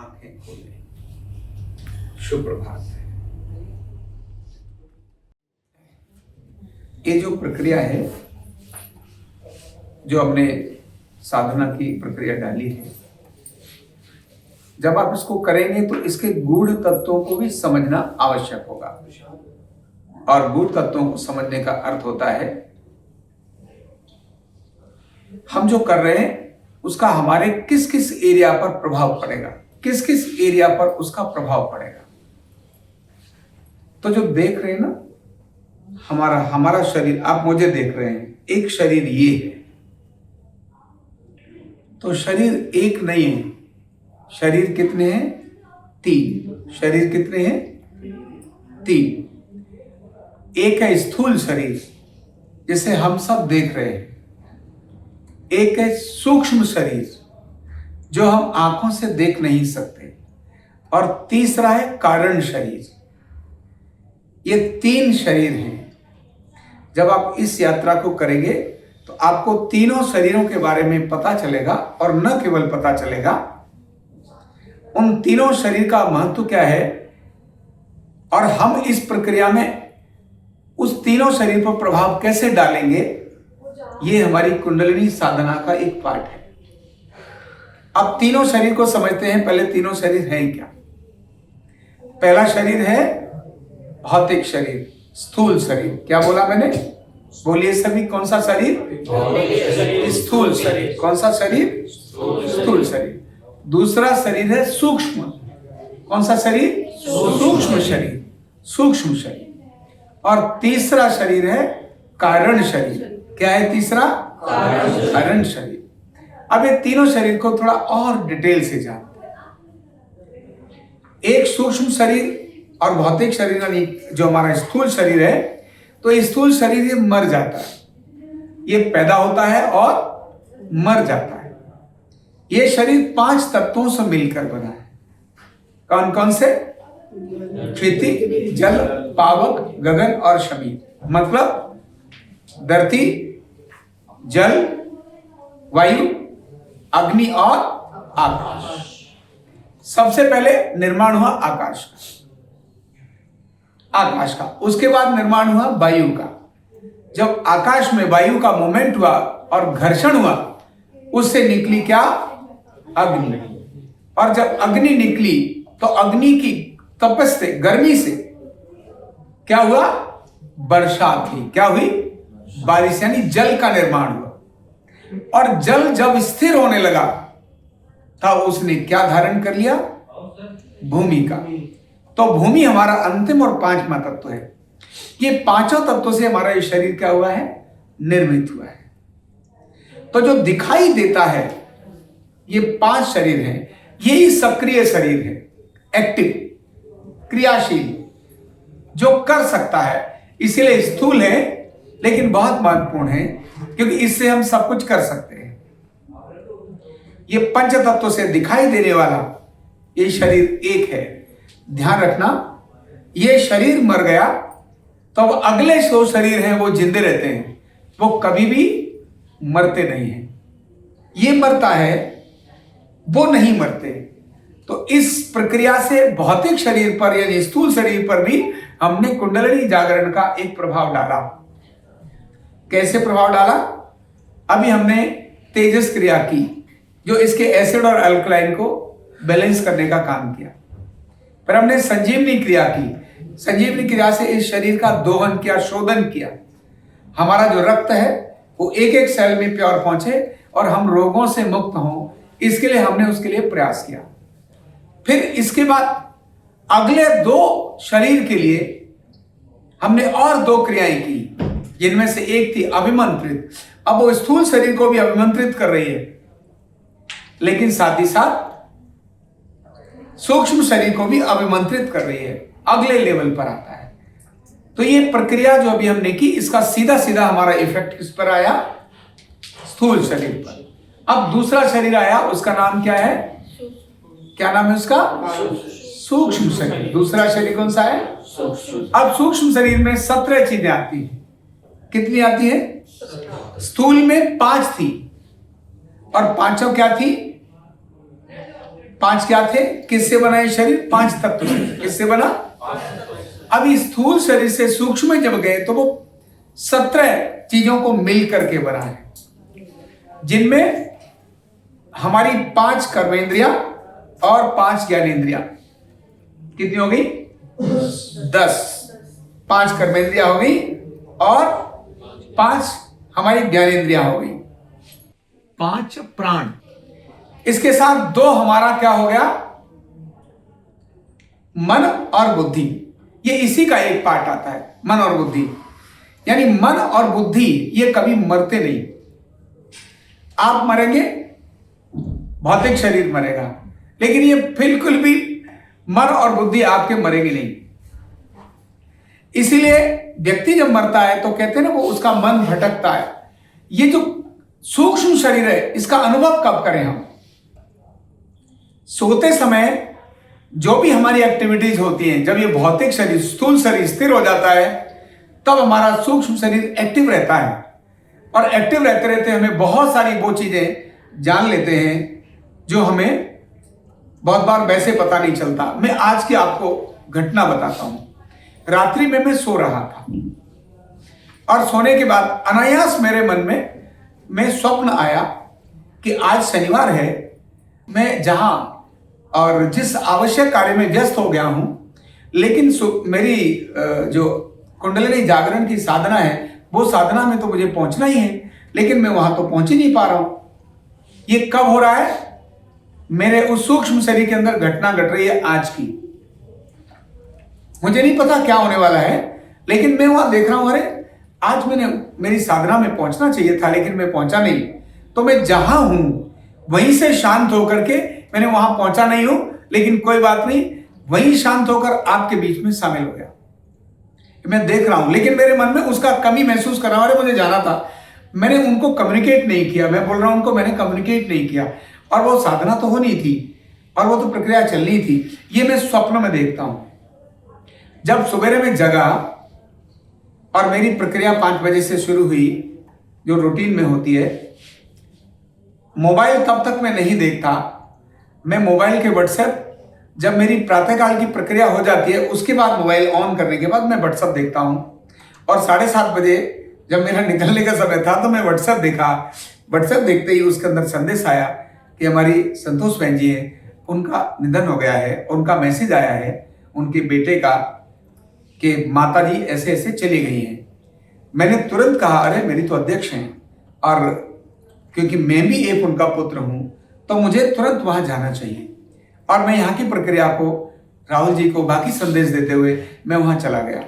आंखें खोलें। शुभ प्रभात। ये जो प्रक्रिया है, जो हमने साधना की प्रक्रिया डाली है, जब आप इसको करेंगे तो इसके गूढ़ तत्वों को भी समझना आवश्यक होगा। और गूढ़ तत्वों को समझने का अर्थ होता है हम जो कर रहे हैं उसका हमारे किस किस एरिया पर प्रभाव पड़ेगा, किस किस एरिया पर उसका प्रभाव पड़ेगा। तो जो देख रहे हैं ना, हमारा शरीर, आप मुझे देख रहे हैं, एक शरीर ये है, तो शरीर एक नहीं है। शरीर कितने हैं? 3। शरीर कितने हैं? 3। एक है स्थूल शरीर जिसे हम सब देख रहे हैं, एक है सूक्ष्म शरीर जो हम आंखों से देख नहीं सकते, और तीसरा है कारण शरीर। ये 3 शरीर हैं। जब आप इस यात्रा को करेंगे तो आपको तीनों शरीरों के बारे में पता चलेगा, और न केवल पता चलेगा, उन तीनों शरीर का महत्व क्या है, और हम इस प्रक्रिया में उस तीनों शरीर पर प्रभाव कैसे डालेंगे, ये हमारी कुंडलिनी साधना का एक पार्ट है। अब तीनों शरीर को समझते हैं। पहले तीनों शरीर हैं क्या? पहला शरीर है भौतिक शरीर, स्थूल शरीर। क्या बोला मैंने? बोलिए सभी, कौन सा शरीर? स्थूल शरीर। कौन सा शरीर? स्थूल शरीर। दूसरा शरीर है सूक्ष्म। कौन सा शरीर? सूक्ष्म शरीर, सूक्ष्म शरीर। और तीसरा शरीर है कारण शरीर। क्या है तीसरा? कारण शरीर। अब ये तीनों शरीर को थोड़ा और डिटेल से जानते हैं। एक सूक्ष्म शरीर और भौतिक शरीर, यानी जो हमारा स्थूल शरीर है, तो स्थूल शरीर ये मर जाता है, ये पैदा होता है और मर जाता है। ये शरीर 5 तत्वों से मिलकर बना है। कौन कौन से? पृथ्वी, जल, पावक, गगन और शमीर। मतलब धरती, जल, वायु, अग्नि और आकाश। सबसे पहले निर्माण हुआ आकाश का, उसके बाद निर्माण हुआ वायु का। जब आकाश में वायु का मूवमेंट हुआ और घर्षण हुआ, उससे निकली क्या? अग्नि। और जब अग्नि निकली तो अग्नि की तपस से, गर्मी से क्या हुआ? वर्षा थी। क्या हुई? बारिश, यानी जल का निर्माण हुआ। और जल जब स्थिर होने लगा तब उसने क्या धारण कर लिया? भूमि का। तो भूमि हमारा अंतिम और 5वां तत्व है। ये 5 तत्वों से हमारा ये शरीर क्या हुआ है? निर्मित हुआ है। तो जो दिखाई देता है, ये 5 शरीर हैं। यही सक्रिय शरीर है, एक्टिव, क्रियाशील, जो कर सकता है। इसीलिए स्थूल है, लेकिन बहुत महत्वपूर्ण है, क्योंकि इससे हम सब कुछ कर सकते हैं। ये 5 तत्वों से दिखाई देने वाला ये शरीर एक है। ध्यान रखना, ये शरीर मर गया तो वो अगले 100 शरीर हैं वो जिंदे रहते हैं, वो कभी भी मरते नहीं हैं। ये मरता है, वो नहीं मरते। तो इस प्रक्रिया से भौतिक शरीर पर, यानी स्थूल शरीर पर भी हमने कुंडलिनी जागरण का एक प्रभाव डाला। कैसे प्रभाव डाला? अभी हमने तेजस क्रिया की, जो इसके एसिड और अल्कलाइन को बैलेंस करने का काम किया। फिर हमने संजीवनी क्रिया की। संजीवनी क्रिया से इस शरीर का दोहन किया, शोधन किया। हमारा जो रक्त है वो एक एक सेल में प्योर पहुंचे और हम रोगों से मुक्त हों, इसके लिए हमने उसके लिए प्रयास किया। फिर इसके बाद अगले 2 शरीर के लिए हमने और 2 क्रियाएं की, जिनमें से एक थी अभिमंत्रित। अब वो स्थूल शरीर को भी अभिमंत्रित कर रही है, लेकिन साथ ही साथ सूक्ष्म शरीर को भी अभिमंत्रित कर रही है, अगले लेवल पर आता है। तो ये प्रक्रिया जो अभी हमने की, इसका सीधा सीधा हमारा इफेक्ट किस पर आया? स्थूल शरीर पर। अब दूसरा शरीर आया, उसका नाम क्या है? क्या नाम है उसका? सूक्ष्म शरीर। दूसरा शरीर कौन सा है? अब सूक्ष्म शरीर में 17 चीजें आती हैं। कितनी आती है? स्थूल में 5 थी, और 5 क्या थी? 5 क्या थे? किससे बना ये शरीर? 5 तत्व से। किससे बना? अभी स्थूल शरीर से सूक्ष्म में जब गए तो वो 17 चीजों को मिल करके बना है, जिनमें हमारी 5 कर्मेंद्रिया और 5 ज्ञानेंद्रिया। कितनी हो गई? 10। 5 कर्मेंद्रिया हो गई और 5 हमारी ज्ञानेंद्रिया हो गई। 5 प्राण। इसके साथ 2 हमारा क्या हो गया? मन और बुद्धि। ये इसी का एक पार्ट आता है, मन और बुद्धि। यानी मन और बुद्धि ये कभी मरते नहीं। आप मरेंगे, भौतिक शरीर मरेगा, लेकिन ये बिल्कुल भी मन और बुद्धि आपके मरेंगे नहीं। इसीलिए व्यक्ति जब मरता है तो कहते हैं ना, वो उसका मन भटकता है। ये जो सूक्ष्म शरीर है, इसका अनुभव कब करें हम? सोते समय जो भी हमारी एक्टिविटीज होती हैं, जब ये भौतिक शरीर, स्थूल शरीर स्थिर हो जाता है, तब हमारा सूक्ष्म शरीर एक्टिव रहता है। और एक्टिव रहते रहते हमें बहुत सारी वो चीजें जान लेते हैं जो हमें बहुत बार वैसे पता नहीं चलता। मैं आज की आपको घटना बताता हूं। रात्रि में मैं सो रहा था और सोने के बाद अनायास मेरे मन में स्वप्न आया कि आज शनिवार है, मैं जहां और जिस आवश्यक कार्य में व्यस्त हो गया हूं, लेकिन मेरी जो कुंडलिनी जागरण की साधना है, वो साधना में तो मुझे पहुंचना ही है, लेकिन मैं वहां तो पहुंच ही नहीं पा रहा हूं। ये कब हो रहा है? मेरे उस सूक्ष्म शरीर के अंदर घटना घट रही है आज की। मुझे नहीं पता क्या होने वाला है, लेकिन मैं वहां देख रहा हूं, अरे आज मैंने मेरी साधना में पहुंचना चाहिए था, लेकिन मैं पहुंचा नहीं। तो मैं जहां हूं वहीं से शांत होकर के, मैंने वहां पहुंचा नहीं हूं, लेकिन कोई बात नहीं, वहीं शांत होकर आपके बीच में शामिल हो गया। मैं देख रहा हूं, लेकिन मेरे मन में उसका कमी महसूस कर रहा हूं, अरे मुझे जाना था, मैंने उनको कम्युनिकेट नहीं किया। मैं बोल रहा हूं उनको, मैंने कम्युनिकेट नहीं किया, और वो साधना तो होनी थी और वो तो प्रक्रिया चलनी थी। ये मैं स्वप्न में देखता हूं। जब सवेरे में जगा और मेरी प्रक्रिया 5 बजे से शुरू हुई, जो रूटीन में होती है, मोबाइल तब तक मैं नहीं देखता। मैं मोबाइल के व्हाट्सएप, जब मेरी प्रातःकाल की प्रक्रिया हो जाती है, उसके बाद मोबाइल ऑन करने के बाद मैं व्हाट्सएप देखता हूं। और 7:30 बजे जब मेरा निकलने का समय था तो मैं व्हाट्सएप देखा। व्हाट्सएप देखते ही उसके अंदर संदेश आया कि हमारी संतोष बहन जी है, उनका निधन हो गया है। उनका मैसेज आया है उनके बेटे का कि माता जी ऐसे ऐसे चली गई हैं। मैंने तुरंत कहा, अरे मेरी तो अध्यक्ष हैं, और क्योंकि मैं भी एक उनका पुत्र हूं, तो मुझे तुरंत वहां जाना चाहिए। और मैं यहाँ की प्रक्रिया को, राहुल जी को बाकी संदेश देते हुए मैं वहां चला गया।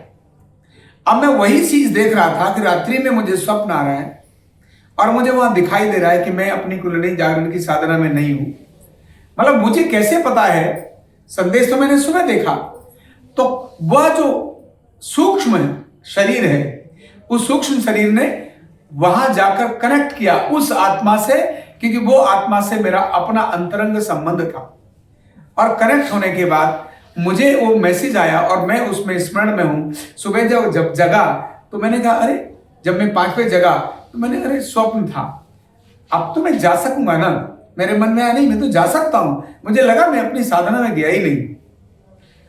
अब मैं वही चीज देख रहा था कि रात्रि में मुझे स्वप्न आ रहा है और मुझे वहां दिखाई दे रहा है कि मैं अपनी कुंडलिनी जागरण की साधना में नहीं हूं। मतलब मुझे कैसे पता है? संदेश तो मैंने सुबह देखा। तो वह जो सूक्ष्म शरीर है, उस सूक्ष्म शरीर ने वहां जाकर कनेक्ट किया उस आत्मा से, क्योंकि वो आत्मा से मेरा अपना अंतरंग संबंध था। और कनेक्ट होने के बाद मुझे वो मैसेज आया और मैं उसमें स्मरण में हूं। सुबह जब जगा तो मैंने कहा, अरे जब मैं 5 बजे जगा तो मैंने, अरे स्वप्न था, अब तो मैं जा सकूंगा ना। मेरे मन में आया, नहीं मैं तो जा सकता हूं। मुझे लगा मैं अपनी साधना में गया ही नहीं,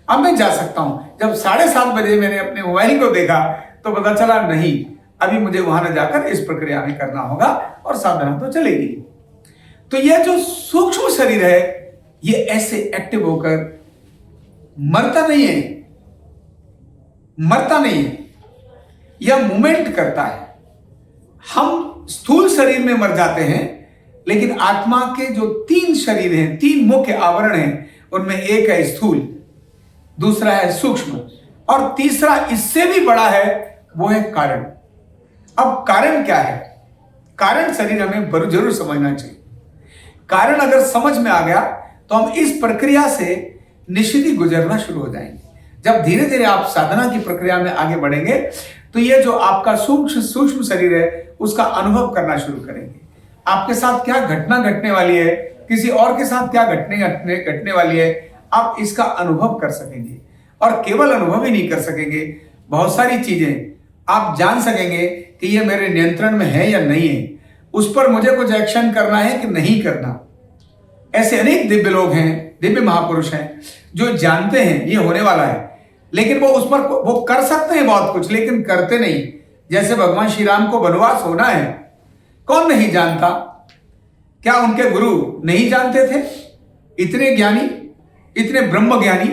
अब मैं जा सकता हूं। जब 7:30 बजे मैंने अपने मोबाइल को देखा तो पता चला, नहीं अभी मुझे वहां न जाकर इस प्रक्रिया में करना होगा और साधना तो चलेगी। तो यह जो सूक्ष्म शरीर है, ये ऐसे एक्टिव होकर मरता नहीं है, मरता नहीं है, यह मूवमेंट करता है। हम स्थूल शरीर में मर जाते हैं, लेकिन आत्मा के जो 3 शरीर हैं, 3 मुख्य आवरण हैं, उनमें एक है स्थूल, दूसरा है सूक्ष्म, और तीसरा इससे भी बड़ा है, वो है कारण। अब कारण क्या है? कारण शरीर हमें जरूर समझना चाहिए। कारण अगर समझ में आ गया तो हम इस प्रक्रिया से निश्चित ही गुजरना शुरू हो जाएंगे। जब धीरे धीरे आप साधना की प्रक्रिया में आगे बढ़ेंगे तो ये जो आपका सूक्ष्म शरीर है, उसका अनुभव करना शुरू करेंगे। आपके साथ क्या घटना घटने वाली है, किसी और के साथ क्या घटने वाली है, आप इसका अनुभव कर सकेंगे। और केवल अनुभव ही नहीं कर सकेंगे, बहुत सारी चीजें आप जान सकेंगे कि ये मेरे नियंत्रण में है या नहीं है, उस पर मुझे कुछ एक्शन करना है कि नहीं करना। ऐसे अनेक दिव्य लोग हैं, दिव्य महापुरुष हैं जो जानते हैं ये होने वाला है, लेकिन वो उस पर वो कर सकते हैं बहुत कुछ, लेकिन करते नहीं। जैसे भगवान श्री राम को वनवास होना है, कौन नहीं जानता? क्या उनके गुरु नहीं जानते थे? इतने ज्ञानी, इतने ब्रह्म ज्ञानी,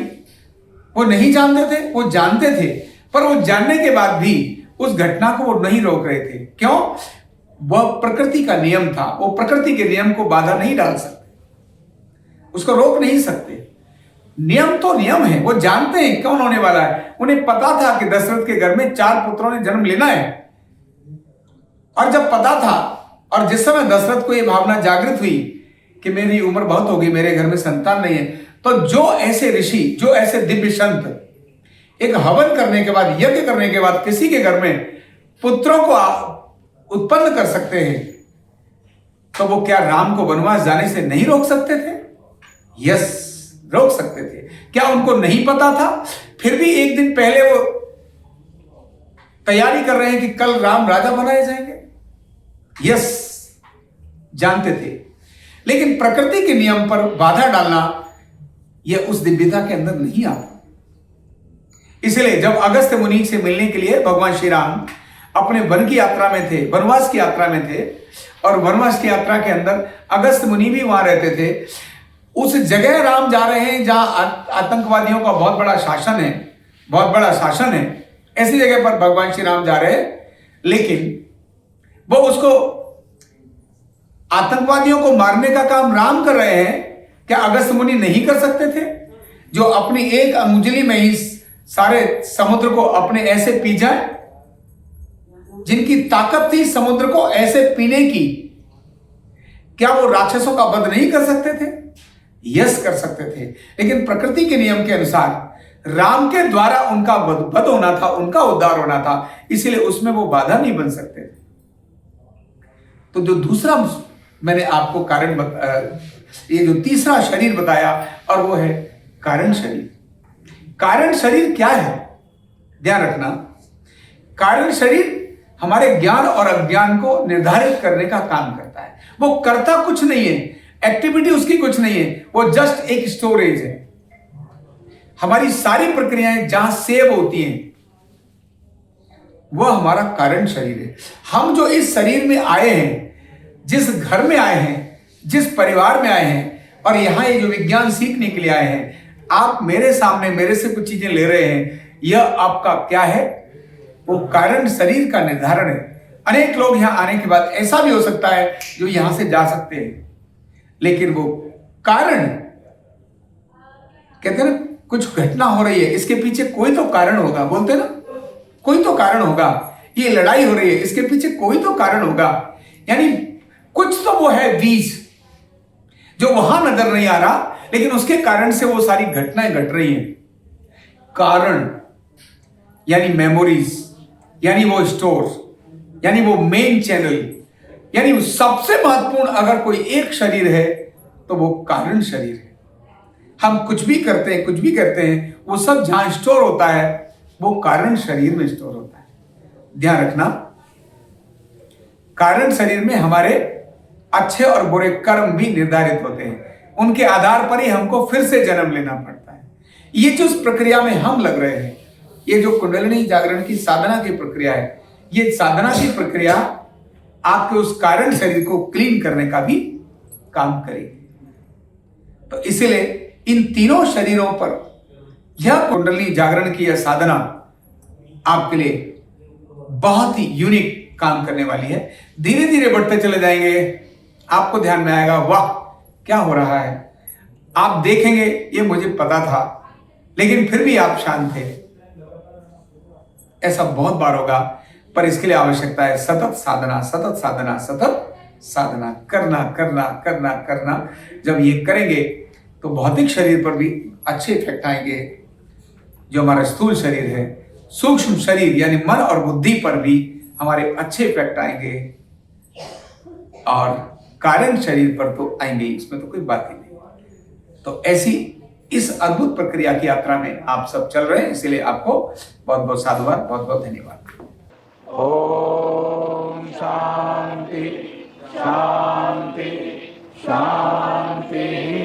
वो नहीं जानते थे? वो जानते थे, पर वो जानने के बाद भी उस घटना को वो नहीं रोक रहे थे। क्यों? वह प्रकृति का नियम था, वो प्रकृति के नियम को बाधा नहीं डाल सकते, उसको रोक नहीं सकते। नियम तो नियम है, वो जानते हैं कौन होने वाला है। उन्हें पता था कि दशरथ के घर में 4 पुत्रों ने जन्म लेना है, और जब पता था और जिस समय दशरथ को यह भावना जागृत हुई कि मेरी उम्र बहुत होगी, मेरे घर में संतान नहीं है, तो जो ऐसे ऋषि, जो ऐसे दिव्य संत एक हवन करने के बाद, यज्ञ करने के बाद किसी के घर में पुत्रों को उत्पन्न कर सकते हैं, तो वो क्या राम को वनवास जाने से नहीं रोक सकते थे? यस, रोक सकते थे। क्या उनको नहीं पता था? फिर भी एक दिन पहले वो तैयारी कर रहे हैं कि कल राम राजा बनाए जाएंगे। यस, जानते थे, लेकिन प्रकृति के नियम पर बाधा डालना यह उस दिव्यता के अंदर नहीं आता। इसलिए जब अगस्त्य मुनि से मिलने के लिए भगवान श्री राम अपने वन की यात्रा में थे, वनवास की यात्रा में थे, और वनवास की यात्रा के अंदर अगस्त्य मुनि भी वहां रहते थे। उस जगह राम जा रहे हैं जहां आतंकवादियों का बहुत बड़ा शासन है, बहुत बड़ा शासन है, ऐसी जगह पर भगवान श्री राम जा रहे हैं, लेकिन वो उसको आतंकवादियों को मारने का काम राम कर रहे हैं। क्या अगस्त्य मुनि नहीं कर सकते थे, जो अपनी एक अंगुली में ही सारे समुद्र को अपने ऐसे पी जाए? जिनकी ताकत थी समुद्र को ऐसे पीने की, क्या वो राक्षसों का वध नहीं कर सकते थे? यस, कर सकते थे, लेकिन प्रकृति के नियम के अनुसार राम के द्वारा उनका वध होना था, उनका उद्धार होना था, इसलिए उसमें वो बाधा नहीं बन सकते थे। तो जो दूसरा मैंने आपको कारण ये जो तीसरा शरीर बताया, और वो है कारण शरीर। कारण शरीर क्या है? ध्यान रखना, कारण शरीर हमारे ज्ञान और अज्ञान को निर्धारित करने का काम करता है। वो करता कुछ नहीं है, एक्टिविटी उसकी कुछ नहीं है, वो जस्ट एक स्टोरेज है। हमारी सारी प्रक्रियाएं जहां सेव होती हैं, वह हमारा कारण शरीर है। हम जो इस शरीर में आए हैं, जिस घर में आए हैं, जिस परिवार में आए हैं, और यहां ये जो विज्ञान सीखने के लिए आए हैं, आप मेरे सामने मेरे से कुछ चीजें ले रहे हैं, यह आपका क्या है? वो कारण शरीर का निर्धारण है। अनेक लोग यहां आने के बाद ऐसा भी हो सकता है जो यहां से जा सकते हैं, लेकिन वो कारण, कहते हैं ना, कुछ घटना हो रही है, इसके पीछे कोई तो कारण होगा, बोलते ना, कोई तो कारण होगा। ये लड़ाई हो रही है, इसके पीछे कोई तो कारण होगा, यानी कुछ तो वो है बीज जो वहां नजर नहीं आ रहा, लेकिन उसके कारण से वो सारी घटनाएं घट रही हैं। कारण यानी मेमोरीज, यानी वो स्टोर, यानी वो मेन चैनल, यानी सबसे महत्वपूर्ण अगर कोई एक शरीर है तो वो कारण शरीर है। हम कुछ भी करते हैं, कुछ भी करते हैं, वो सब जहां स्टोर होता है वो कारण शरीर में स्टोर होता है। ध्यान रखना, कारण शरीर में हमारे अच्छे और बुरे कर्म भी निर्धारित होते हैं, उनके आधार पर ही हमको फिर से जन्म लेना पड़ता है। ये जो इस प्रक्रिया में हम लग रहे हैं, ये जो कुंडलिनी जागरण की साधना की प्रक्रिया है, ये साधना की प्रक्रिया आपके उस कारण शरीर को क्लीन करने का भी काम करेगी। तो इसलिए इन तीनों शरीरों पर यह कुंडलिनी जागरण की यह साधना आपके लिए बहुत ही यूनिक काम करने वाली है। धीरे धीरे बढ़ते चले जाएंगे, आपको ध्यान में आएगा, वाह क्या हो रहा है। आप देखेंगे ये मुझे पता था, लेकिन फिर भी आप शांत थे। ऐसा बहुत बार होगा, पर इसके लिए आवश्यकता है सतत साधना, सतत साधना, सतत साधना, करना करना करना करना। जब ये करेंगे तो भौतिक शरीर पर भी अच्छे इफेक्ट आएंगे। जो हमारा स्थूल शरीर है, सूक्ष्म शरीर यानी मन और बुद्धि पर भी हमारे अच्छे इफेक्ट आएंगे, और कारण शरीर पर तो आएंगे, इसमें तो कोई बात ही नहीं। तो ऐसी इस अद्भुत प्रक्रिया की यात्रा में आप सब चल रहे हैं, इसलिए आपको बहुत बहुत साधुवाद, बहुत बहुत धन्यवाद। ओम शांति शांति शांति